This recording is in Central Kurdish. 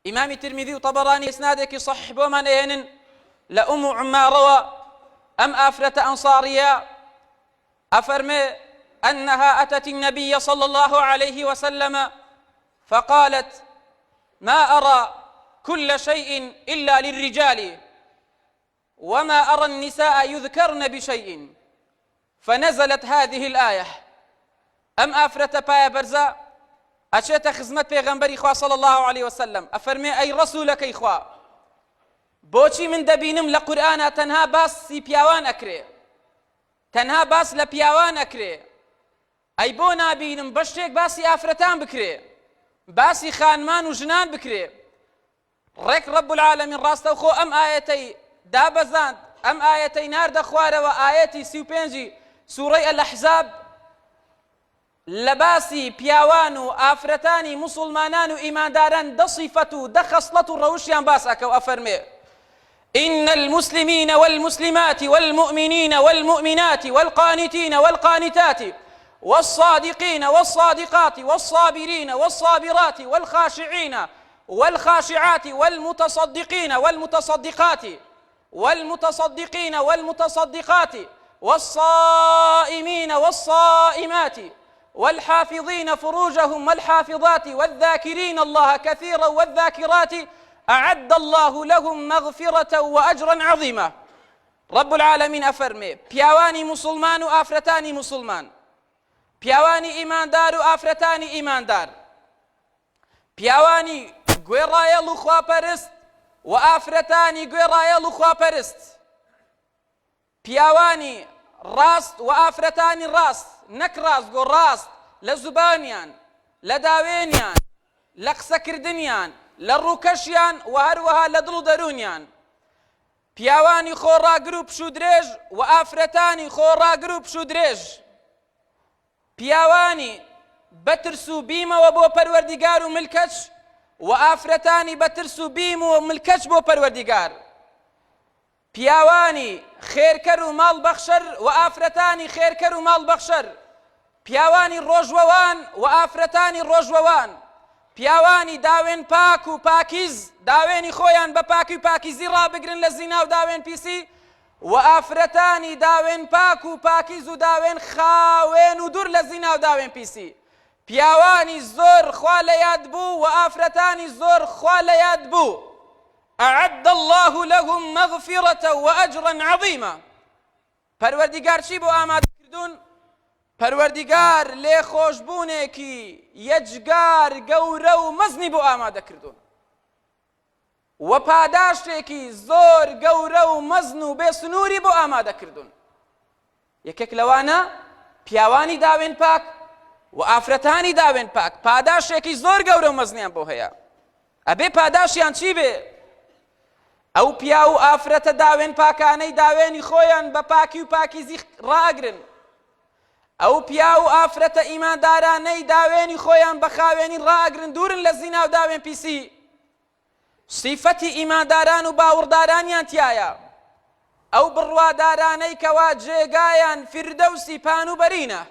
إمام الترمذي وطبراني إسنادك صحيح بومن إهن لأم عمارة أم آفرة أنصارية أفرمي أنها أتت النبي صلى الله عليه وسلم فقالت ما أرى كل شيء إلا للرجال وما أرى النساء يذكرن بشيء فنزلت هذه الآية أم آفرة بايا برزا أشيت خزمت پیغمبری خوا صلى الله عليه وسلم أفرمي أي رسولك إخوا بوچی من دبینم لقرآن تنها باسی پیاوان أكري تنها باس لپیاوان أكري أي بو نابینم بشتێک باسی آفرتان بكري باسی خانمان و جنان بكري ڕێک رب العالمين ڕاستە خۆ ئەم ئاەتەی دابەزاند ئەم ئاەتەی ناردە خوارەوە ئاەتی 35 سوورەی الأحزاب لباسي بياوانو آفرتاني مسلمانانو إيمانداران دا صفة دا خصلة الروشيان باساكو أفرمي إن المسلمين والمسلمات والمؤمنين والمؤمنات والقانتين والقانتات والصادقين والصادقات والصابرين والصابرات والخاشعين والخاشعات والمتصدقين والمتصدقات والمتصدقين والمتصدقات والصائمين والصائمات والحافظين فروجهم والحافظات والذاكرين الله كثيرا والذاكرات أعد الله لهم مغفرة وأجرا عظيما رب العالمين أفرمي بياواني مسلمان وآفرتاني مسلمان بياواني إيمان دار وآفرتاني إيمان دار بياواني گوێڕایەڵ و خواپەرست و ئافرەتانی گوێڕایەڵ و خواپەرست پیاوانی ڕاست و ئافرەتانی ڕاست نەک ڕاستگۆ ڕاست لە زوبانیان لە داوێنیان لە قسەکردنیان لە ڕووکەشیان و هەروەها لە دڵ و دەرونیان پیاوانی خۆڕاگر و پشوو درێژ و ئافرەتانی خۆڕاگر و پشوو درێژ پیاوانی بەترس و بیمەوە بۆ پەروەردیگار و ملکەچ و ئافرەتانی بەترس و بیم و ملکەچ بۆ پەروەردیگار پیاوانی خێرکەر و ماڵبەخشەر و ئافرەتانی خێرکەر و ماڵبەخشەر پیاوانی ڕۆژوەوان و ئافرەتانی ڕۆژوەوان پیاوانی داوێن پاک و پاکیز داوێنی خۆیان بە پاکی و پاکیزی ڕابگرن لە زینا و داوێن پیسی و ئافرەتانی داوێن پاک و پاکیز و داوێن خاوێن و دوور لە زینا و داوێن پیسی پیاوانی زۆر خوا لە یاد بوو و ئافرەتانی زۆر خوا لە یاد بوو أعد الله لهم مغفرة وأجرا عظيما پەروەردیگار چی بۆ ئامادە کردوون پەروەردیگار لێخۆشبوونێکی یەجگار گەورە و مەزنی بۆ ئامادە کردوون و پاداشتێکی زۆر گەورە و مەزن و بێسنووری بۆ ئامادە کردوون یەکێک لەوانە پیاوانی داوێن پاک و ئافرەتانی داوێن پاک پاداشتێکی زۆر گەورە و مەزنیان بۆ هەیە ئەبێ پاداشیان چی بێ ئەو پیا و ئافرەتە داوێن پاکانەی داوێنی خۆیان بە پاکی و پاکیزی ڕاگرن ئەو پیا و ئافرەتە ئیماندارانەی داوێنی خۆیان بە خاوێنی ڕاگرن دوورن لە زینا و داوێن پیسی صیفەتی ئیمانداران و باوەڕدارانیان تایە ئەو بڕوادارانەی کەوا جێگایان فردەوسی پان و بەرینە